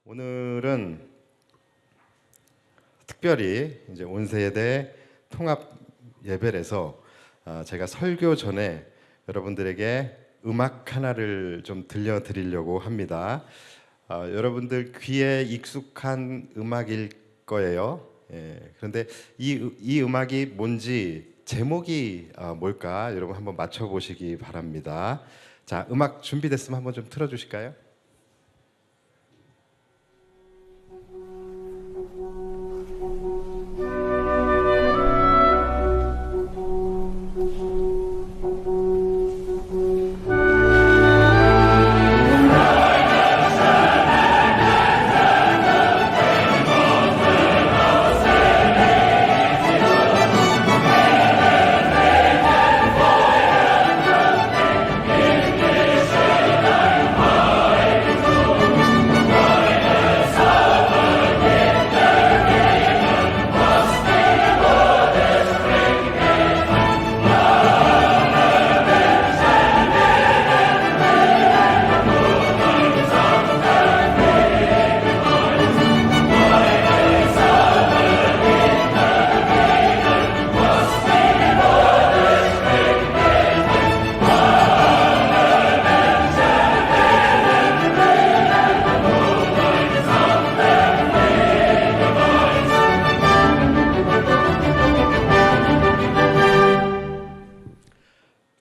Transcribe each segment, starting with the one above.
오늘은 특별히 이제 온세대 통합 예배에서 제가 설교 전에 여러분들에게 음악 하나를 좀 들려드리려고 합니다. 여러분들 귀에 익숙한 음악일 거예요. 그런데 이 음악이 뭔지 제목이 뭘까 여러분 한번 맞춰보시기 바랍니다. 자, 음악 준비됐으면 한번 좀 틀어주실까요?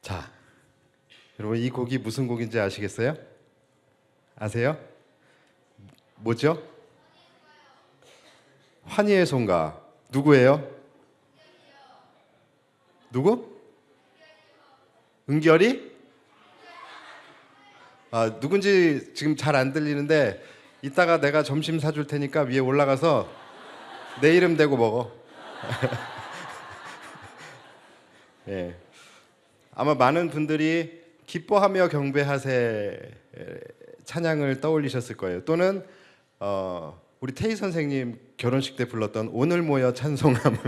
자, 여러분 이 곡이 무슨 곡인지 아시겠어요? 아세요? 뭐죠? 환희의 송가. 누구예요? 누구? 은결이? 누군지 지금 잘 안 들리는데 이따가 내가 점심 사줄 테니까 위에 올라가서 내 이름 대고 먹어. 예. 아마 많은 분들이 기뻐하며 경배하세 찬양을 떠올리셨을 거예요. 또는 우리 태희 선생님 결혼식 때 불렀던 오늘 모여 찬송함을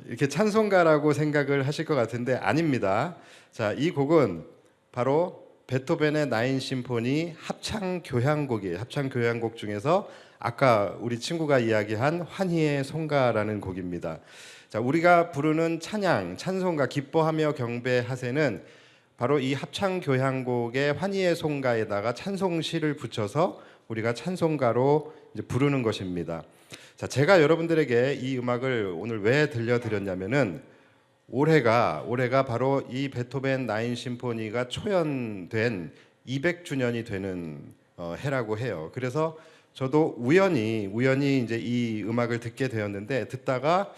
이렇게 찬송가라고 생각을 하실 것 같은데 아닙니다. 자, 이 곡은 바로 베토벤의 나인 심포니 합창 교향곡이에요. 합창 교향곡 중에서 아까 우리 친구가 이야기한 환희의 송가라는 곡입니다. 자, 우리가 부르는 찬양, 찬송가 기뻐하며 경배하세는 바로 이 합창 교향곡의 환희의 송가에다가 찬송시를 붙여서 우리가 찬송가로 이제 부르는 것입니다. 자, 제가 여러분들에게 이 음악을 오늘 왜 들려드렸냐면은 올해가 바로 이 베토벤 나인 심포니가 초연된 200주년이 되는 해라고 해요. 그래서 저도 우연히 이제 이 음악을 듣게 되었는데 듣다가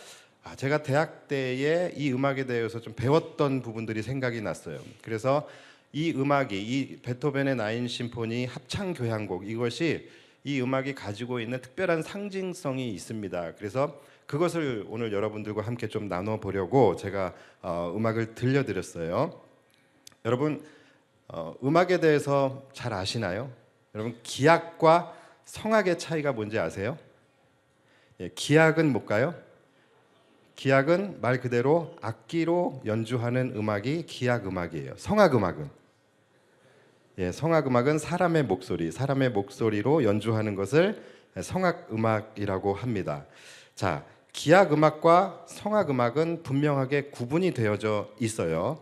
제가 대학 때에 이 음악에 대해서 좀 배웠던 부분들이 생각이 났어요. 그래서 이 음악이 이 베토벤의 나인 심포니 합창 교향곡 이것이 이 음악이 가지고 있는 특별한 상징성이 있습니다. 그래서 그것을 오늘 여러분들과 함께 좀 나눠 보려고 제가 음악을 들려드렸어요. 여러분 음악에 대해서 잘 아시나요? 여러분 기악과 성악의 차이가 뭔지 아세요? 기악은 뭘까요? 기악은 말 그대로 악기로 연주하는 음악이 기악 음악이에요. 성악 음악은 성악 음악은 사람의 목소리로 연주하는 것을 성악 음악이라고 합니다. 자, 기악 음악과 성악 음악은 분명하게 구분이 되어져 있어요.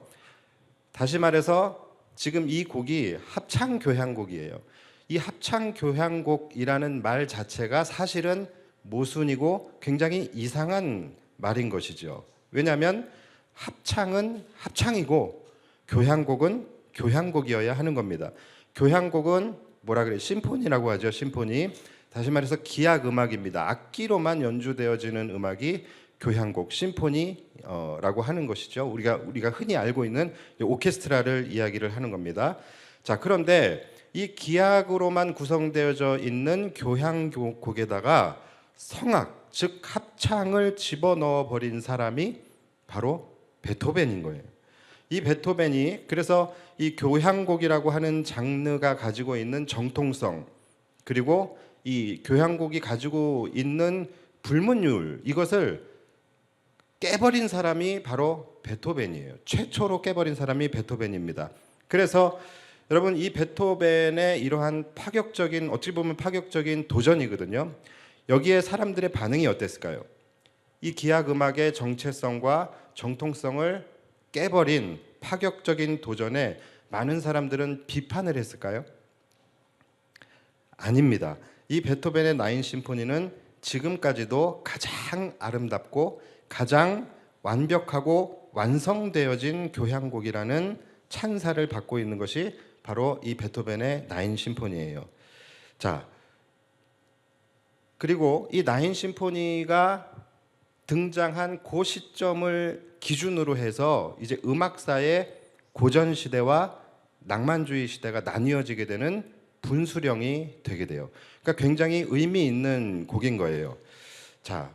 다시 말해서 지금 이 곡이 합창 교향곡이에요. 이 합창 교향곡이라는 말 자체가 사실은 모순이고 굉장히 이상한 말인 것이죠. 왜냐하면 합창은 합창이고 교향곡은 교향곡이어야 하는 겁니다. 교향곡은 뭐라 그래요? 심포니라고 하죠. 심포니. 다시 말해서 기악 음악입니다. 악기로만 연주되어지는 음악이 교향곡, 심포니라고 하는 것이죠. 우리가 흔히 알고 있는 오케스트라를 이야기를 하는 겁니다. 자, 그런데 이 기악으로만 구성되어져 있는 교향곡에다가 성악, 즉 합창을 집어넣어 버린 사람이 바로 베토벤인 거예요. 이 베토벤이 그래서 이 교향곡이라고 하는 장르가 가지고 있는 정통성 그리고 이 교향곡이 가지고 있는 불문율 이것을 깨버린 사람이 바로 베토벤이에요. 최초로 깨버린 사람이 베토벤입니다. 그래서 여러분, 이 베토벤의 이러한 파격적인, 어찌 보면 파격적인 도전이거든요. 여기에 사람들의 반응이 어땠을까요? 이 기악 음악의 정체성과 정통성을 깨버린 파격적인 도전에 많은 사람들은 비판을 했을까요? 아닙니다. 이 베토벤의 나인 심포니는 지금까지도 가장 아름답고 가장 완벽하고 완성되어진 교향곡이라는 찬사를 받고 있는 것이 바로 이 베토벤의 나인 심포니예요. 자, 그리고 이 나인 심포니가 등장한 그 시점을 기준으로 해서 이제 음악사의 고전 시대와 낭만주의 시대가 나뉘어지게 되는 분수령이 되게 돼요. 그러니까 굉장히 의미 있는 곡인 거예요. 자,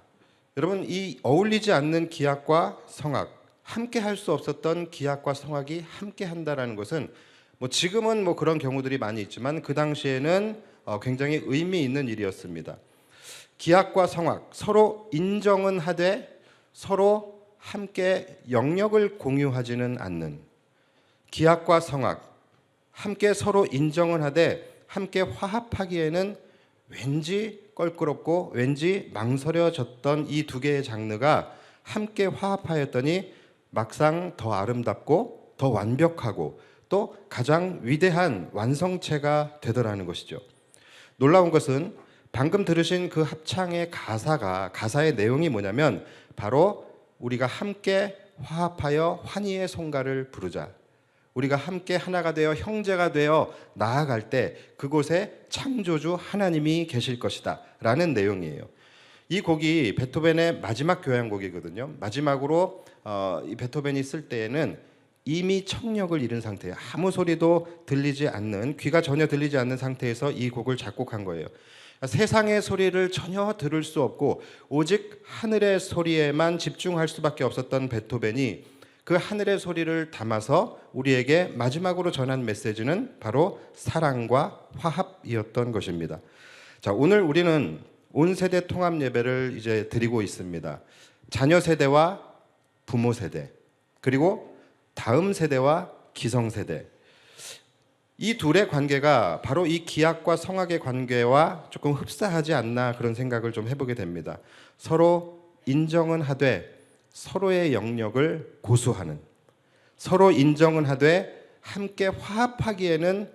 여러분, 이 어울리지 않는 기악과 성악, 함께 할 수 없었던 기악과 성악이 함께 한다라는 것은 뭐 지금은 뭐 그런 경우들이 많이 있지만 그 당시에는 굉장히 의미 있는 일이었습니다. 기악과 성악 서로 인정은 하되 서로 함께 영역을 공유하지는 않는, 기악과 성악 함께 서로 인정은 하되 함께 화합하기에는 왠지 껄끄럽고 왠지 망설여졌던 이 두 개의 장르가 함께 화합하였더니 막상 더 아름답고 더 완벽하고 또 가장 위대한 완성체가 되더라는 것이죠. 놀라운 것은 방금 들으신 그 합창의 가사의 내용이 뭐냐면 바로 우리가 함께 화합하여 환희의 송가를 부르자, 우리가 함께 하나가 되어 형제가 되어 나아갈 때 그곳에 창조주 하나님이 계실 것이다 라는 내용이에요. 이 곡이 베토벤의 마지막 교향곡이거든요. 마지막으로 이 베토벤이 쓸 때에는 이미 청력을 잃은 상태예요. 아무 소리도 들리지 않는, 귀가 전혀 들리지 않는 상태에서 이 곡을 작곡한 거예요. 세상의 소리를 전혀 들을 수 없고 오직 하늘의 소리에만 집중할 수밖에 없었던 베토벤이 그 하늘의 소리를 담아서 우리에게 마지막으로 전한 메시지는 바로 사랑과 화합이었던 것입니다. 자, 오늘 우리는 온 세대 통합 예배를 이제 드리고 있습니다. 자녀 세대와 부모 세대, 그리고 다음 세대와 기성 세대, 이 둘의 관계가 바로 이 기악과 성악의 관계와 조금 흡사하지 않나 그런 생각을 좀 해보게 됩니다. 서로 인정은 하되 서로의 영역을 고수하는, 서로 인정은 하되 함께 화합하기에는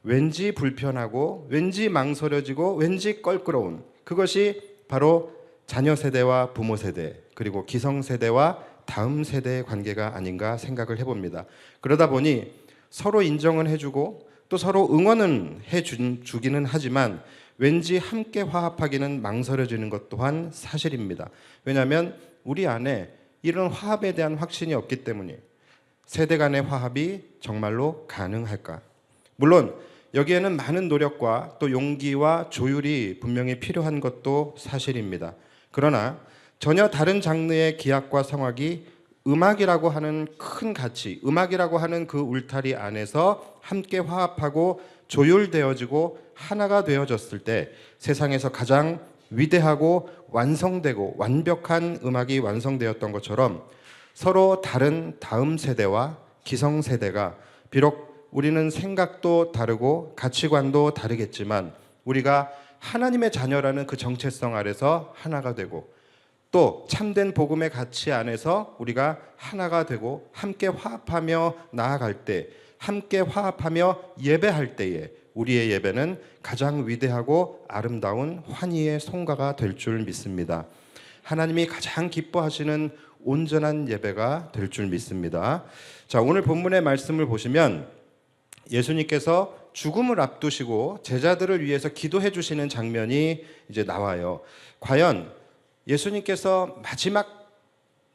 왠지 불편하고 왠지 망설여지고 왠지 껄끄러운, 그것이 바로 자녀 세대와 부모 세대 그리고 기성 세대와 다음 세대의 관계가 아닌가 생각을 해봅니다. 그러다 보니 서로 인정은 해주고 또 서로 응원은 해주기는 하지만 왠지 함께 화합하기는 망설여지는 것 또한 사실입니다. 왜냐하면 우리 안에 이런 화합에 대한 확신이 없기 때문에 세대 간의 화합이 정말로 가능할까? 물론 여기에는 많은 노력과 또 용기와 조율이 분명히 필요한 것도 사실입니다. 그러나 전혀 다른 장르의 기악과 성악이 음악이라고 하는 큰 가치, 음악이라고 하는 그 울타리 안에서 함께 화합하고 조율되어지고 하나가 되어졌을 때 세상에서 가장 위대하고 완성되고 완벽한 음악이 완성되었던 것처럼 서로 다른 다음 세대와 기성 세대가 비록 우리는 생각도 다르고 가치관도 다르겠지만 우리가 하나님의 자녀라는 그 정체성 아래서 하나가 되고 또 참된 복음의 가치 안에서 우리가 하나가 되고 함께 화합하며 나아갈 때, 함께 화합하며 예배할 때에 우리의 예배는 가장 위대하고 아름다운 환희의 송가가 될 줄 믿습니다. 하나님이 가장 기뻐하시는 온전한 예배가 될 줄 믿습니다. 자, 오늘 본문의 말씀을 보시면 예수님께서 죽음을 앞두시고 제자들을 위해서 기도해 주시는 장면이 이제 나와요. 과연 예수님께서 마지막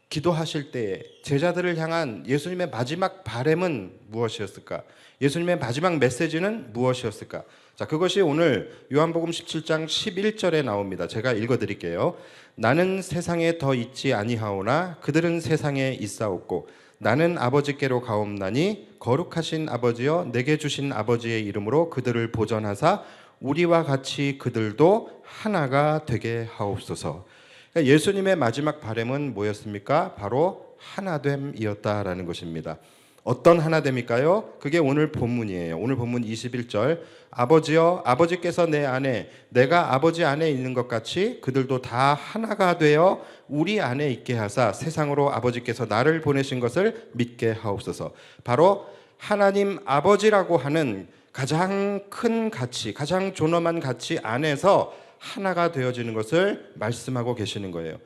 기도하실 때에 제자들을 향한 예수님의 마지막 바램은 무엇이었을까? 예수님의 마지막 메시지는 무엇이었을까? 자, 그것이 오늘 요한복음 17장 11절에 나옵니다. 제가 읽어드릴게요. 나는 세상에 더 있지 아니하오나 그들은 세상에 있사옵고 나는 아버지께로 가옵나니 거룩하신 아버지여 내게 주신 아버지의 이름으로 그들을 보전하사 우리와 같이 그들도 하나가 되게 하옵소서. 예수님의 마지막 바램은 뭐였습니까? 바로 하나됨이었다라는 것입니다. 어떤 하나됨일까요? 그게 오늘 본문이에요. 오늘 본문 21절. 아버지여, 아버지께서 내 안에, 내가 아버지 안에 있는 것 같이 그들도 다 하나가 되어 우리 안에 있게 하사 세상으로 아버지께서 나를 보내신 것을 믿게 하옵소서. 바로 하나님 아버지라고 하는 가장 큰 가치, 가장 존엄한 가치 안에서 하나가 되어지는 것을 말씀하고 계시는 거예요.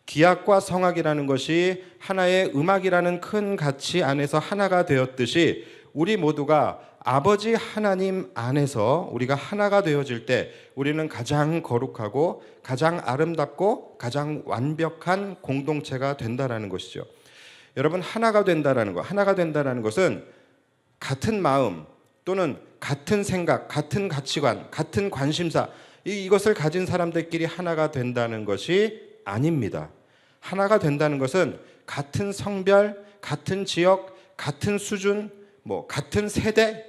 기악과 성악이라는 것이 하나의 음악이라는 큰 가치 안에서 하나가 되었듯이 우리 모두가 아버지 하나님 안에서 우리가 하나가 되어질 때 우리는 가장 거룩하고 가장 아름답고 가장 완벽한 공동체가 된다라는 것이죠. 여러분, 하나가 된다라는 것, 하나가 된다라는 것은 같은 마음 또는 같은 생각, 같은 가치관, 같은 관심사, 이것을 가진 사람들끼리 하나가 된다는 것이 아닙니다. 하나가 된다는 것은 같은 성별, 같은 지역, 같은 수준, 같은 세대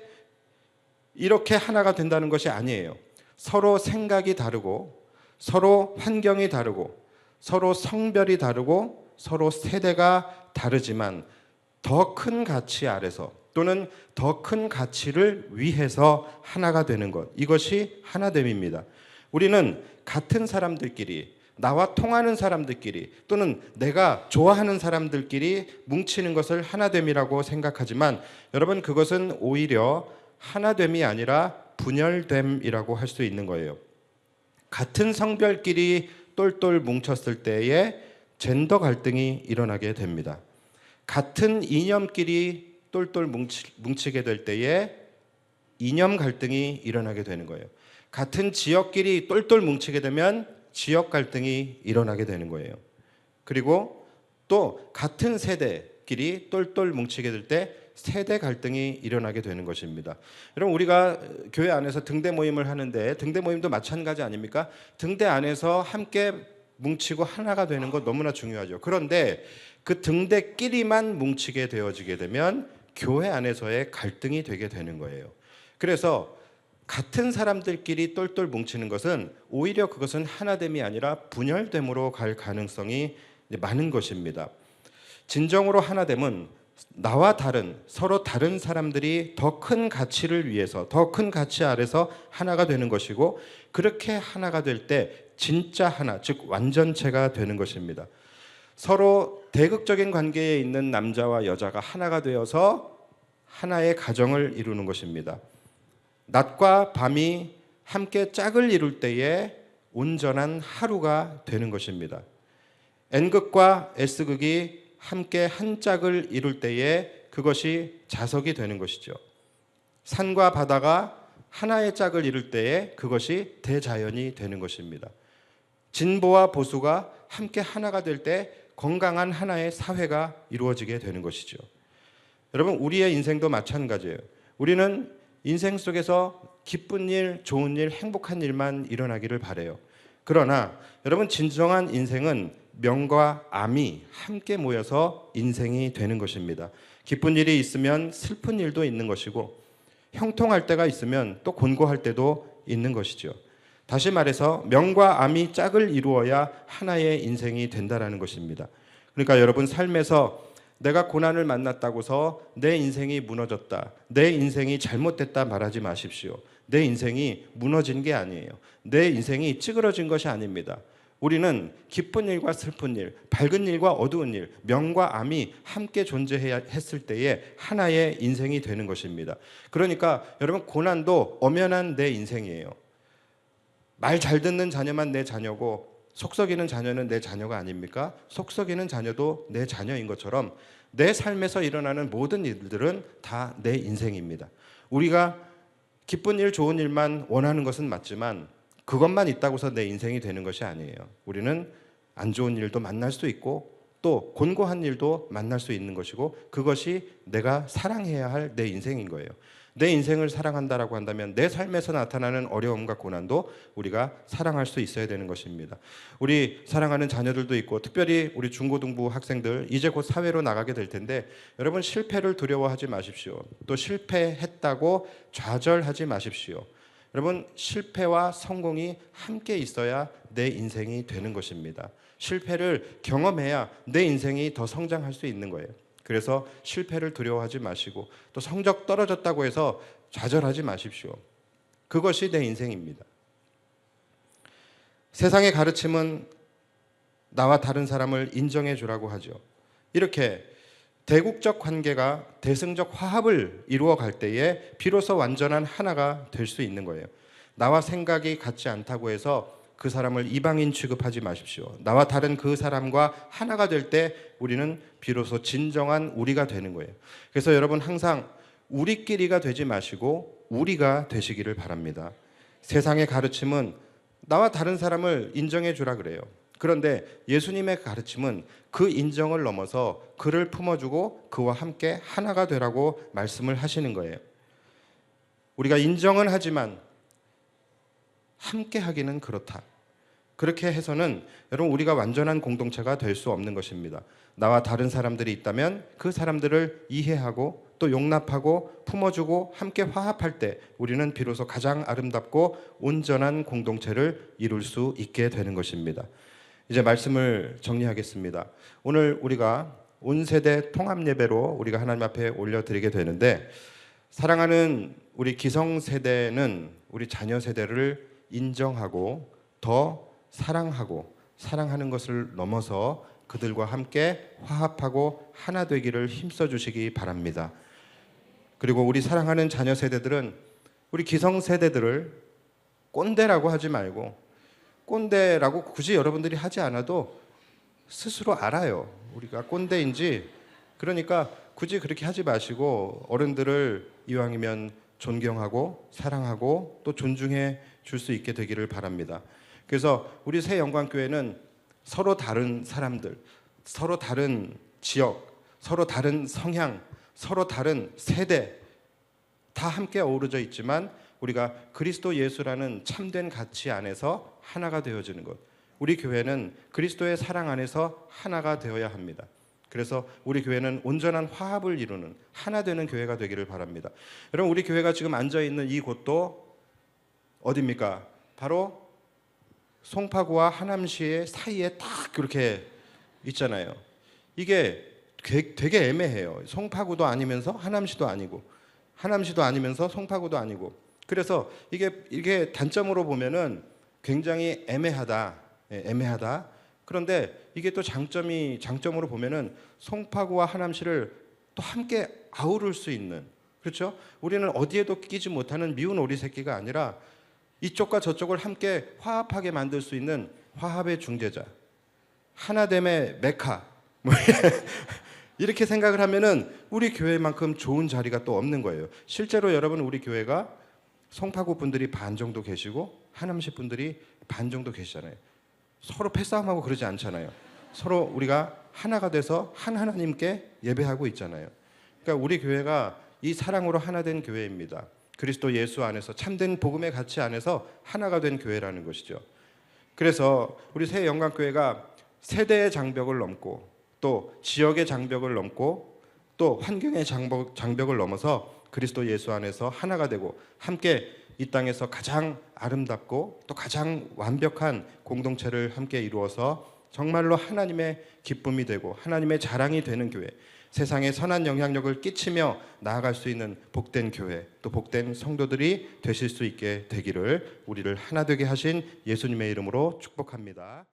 이렇게 하나가 된다는 것이 아니에요. 서로 생각이 다르고 서로 환경이 다르고 서로 성별이 다르고 서로 세대가 다르지만 더 큰 가치 아래서 또는 더 큰 가치를 위해서 하나가 되는 것, 이것이 하나됨입니다. 우리는 같은 사람들끼리, 나와 통하는 사람들끼리 또는 내가 좋아하는 사람들끼리 뭉치는 것을 하나됨이라고 생각하지만 여러분, 그것은 오히려 하나됨이 아니라 분열됨이라고 할 수 있는 거예요. 같은 성별끼리 똘똘 뭉쳤을 때에 젠더 갈등이 일어나게 됩니다. 같은 이념끼리 똘똘 뭉치게 될 때에 이념 갈등이 일어나게 되는 거예요. 같은 지역끼리 똘똘 뭉치게 되면 지역 갈등이 일어나게 되는 거예요. 그리고 또 같은 세대끼리 똘똘 뭉치게 될 때 세대 갈등이 일어나게 되는 것입니다. 여러분, 우리가 교회 안에서 등대 모임을 하는데 등대 모임도 마찬가지 아닙니까? 등대 안에서 함께 뭉치고 하나가 되는 것 너무나 중요하죠. 그런데 그 등대끼리만 뭉치게 되어지게 되면 교회 안에서의 갈등이 되게 되는 거예요. 그래서 같은 사람들끼리 똘똘 뭉치는 것은 오히려 그것은 하나됨이 아니라 분열됨으로 갈 가능성이 많은 것입니다. 진정으로 하나됨은 나와 다른, 서로 다른 사람들이 더 큰 가치를 위해서, 더 큰 가치 아래서 하나가 되는 것이고, 그렇게 하나가 될 때 진짜 하나, 즉 완전체가 되는 것입니다. 서로 대극적인 관계에 있는 남자와 여자가 하나가 되어서 하나의 가정을 이루는 것입니다. 낮과 밤이 함께 짝을 이룰 때에 온전한 하루가 되는 것입니다. N극과 S극이 함께 한 짝을 이룰 때에 그것이 자석이 되는 것이죠. 산과 바다가 하나의 짝을 이룰 때에 그것이 대자연이 되는 것입니다. 진보와 보수가 함께 하나가 될 때 건강한 하나의 사회가 이루어지게 되는 것이죠. 여러분, 우리의 인생도 마찬가지예요. 우리는 인생 속에서 기쁜 일, 좋은 일, 행복한 일만 일어나기를 바라요. 그러나 여러분, 진정한 인생은 명과 암이 함께 모여서 인생이 되는 것입니다. 기쁜 일이 있으면 슬픈 일도 있는 것이고, 형통할 때가 있으면 또 곤고할 때도 있는 것이죠. 다시 말해서 명과 암이 짝을 이루어야 하나의 인생이 된다라는 것입니다. 그러니까 여러분, 삶에서 내가 고난을 만났다고서 내 인생이 무너졌다, 내 인생이 잘못됐다 말하지 마십시오. 내 인생이 무너진 게 아니에요. 내 인생이 찌그러진 것이 아닙니다. 우리는 기쁜 일과 슬픈 일, 밝은 일과 어두운 일, 명과 암이 함께 존재해야 했을 때에 하나의 인생이 되는 것입니다. 그러니까 여러분, 고난도 엄연한 내 인생이에요. 말 잘 듣는 자녀만 내 자녀고 속 썩이는 자녀는 내 자녀가 아닙니까? 속 썩이는 자녀도 내 자녀인 것처럼 내 삶에서 일어나는 모든 일들은 다 내 인생입니다. 우리가 기쁜 일, 좋은 일만 원하는 것은 맞지만 그것만 있다고 해서 내 인생이 되는 것이 아니에요. 우리는 안 좋은 일도 만날 수 있고 또 곤고한 일도 만날 수 있는 것이고, 그것이 내가 사랑해야 할 내 인생인 거예요. 내 인생을 사랑한다라고 한다면 내 삶에서 나타나는 어려움과 고난도 우리가 사랑할 수 있어야 되는 것입니다. 우리 사랑하는 자녀들도 있고, 특별히 우리 중고등부 학생들 이제 곧 사회로 나가게 될 텐데, 여러분, 실패를 두려워하지 마십시오. 또 실패했다고 좌절하지 마십시오. 여러분, 실패와 성공이 함께 있어야 내 인생이 되는 것입니다. 실패를 경험해야 내 인생이 더 성장할 수 있는 거예요. 그래서 실패를 두려워하지 마시고 또 성적 떨어졌다고 해서 좌절하지 마십시오. 그것이 내 인생입니다. 세상의 가르침은 나와 다른 사람을 인정해 주라고 하죠. 이렇게 대국적 관계가 대승적 화합을 이루어 갈 때에 비로소 완전한 하나가 될 수 있는 거예요. 나와 생각이 같지 않다고 해서 그 사람을 이방인 취급하지 마십시오. 나와 다른 그 사람과 하나가 될 때 우리는 비로소 진정한 우리가 되는 거예요. 그래서 여러분 항상 우리끼리가 되지 마시고 우리가 되시기를 바랍니다. 세상의 가르침은 나와 다른 사람을 인정해 주라 그래요. 그런데 예수님의 가르침은 그 인정을 넘어서 그를 품어주고 그와 함께 하나가 되라고 말씀을 하시는 거예요. 우리가 인정은 하지만 함께 하기는 그렇다. 그렇게 해서는 여러분 우리가 완전한 공동체가 될 수 없는 것입니다. 나와 다른 사람들이 있다면 그 사람들을 이해하고 또 용납하고 품어주고 함께 화합할 때 우리는 비로소 가장 아름답고 온전한 공동체를 이룰 수 있게 되는 것입니다. 이제 말씀을 정리하겠습니다. 오늘 우리가 온 세대 통합 예배로 우리가 하나님 앞에 올려드리게 되는데, 사랑하는 우리 기성 세대는 우리 자녀 세대를 인정하고 더 사랑하고 사랑하는 것을 넘어서 그들과 함께 화합하고 하나 되기를 힘써 주시기 바랍니다. 그리고 우리 사랑하는 자녀 세대들은 우리 기성 세대들을 꼰대라고 하지 말고, 꼰대라고 굳이 여러분들이 하지 않아도 스스로 알아요. 우리가 꼰대인지. 그러니까 굳이 그렇게 하지 마시고 어른들을 이왕이면 존경하고 사랑하고 또 존중해 줄 수 있게 되기를 바랍니다. 그래서 우리 새 영광교회는 서로 다른 사람들, 서로 다른 지역, 서로 다른 성향, 서로 다른 세대 다 함께 어우러져 있지만 우리가 그리스도 예수라는 참된 가치 안에서 하나가 되어지는 것, 우리 교회는 그리스도의 사랑 안에서 하나가 되어야 합니다. 그래서 우리 교회는 온전한 화합을 이루는 하나 되는 교회가 되기를 바랍니다. 여러분, 우리 교회가 지금 앉아있는 이 곳도 어디입니까? 바로 송파구와 하남시의 사이에 딱 그렇게 있잖아요. 이게 되게 애매해요. 송파구도 아니면서 하남시도 아니고, 하남시도 아니면서 송파구도 아니고. 그래서 이게 단점으로 보면은 굉장히 애매하다. 애매하다. 그런데 이게 또 장점으로 보면은 송파구와 하남시를 또 함께 아우를 수 있는, 그렇죠? 우리는 어디에도 끼지 못하는 미운 오리 새끼가 아니라 이쪽과 저쪽을 함께 화합하게 만들 수 있는 화합의 중재자, 하나됨의 메카, 이렇게 생각을 하면은 우리 교회만큼 좋은 자리가 또 없는 거예요. 실제로 여러분, 우리 교회가 송파구 분들이 반 정도 계시고 하남시 분들이 반 정도 계시잖아요. 서로 패싸움하고 그러지 않잖아요. 서로 우리가 하나가 돼서 한 하나님께 예배하고 있잖아요. 그러니까 우리 교회가 이 사랑으로 하나 된 교회입니다. 그리스도 예수 안에서 참된 복음의 가치 안에서 하나가 된 교회라는 것이죠. 그래서 우리 새 영광교회가 세대의 장벽을 넘고 또 지역의 장벽을 넘고 또 환경의 장벽을 넘어서 그리스도 예수 안에서 하나가 되고 함께 이 땅에서 가장 아름답고 또 가장 완벽한 공동체를 함께 이루어서 정말로 하나님의 기쁨이 되고 하나님의 자랑이 되는 교회, 세상에 선한 영향력을 끼치며 나아갈 수 있는 복된 교회, 또 복된 성도들이 되실 수 있게 되기를 우리를 하나 되게 하신 예수님의 이름으로 축복합니다.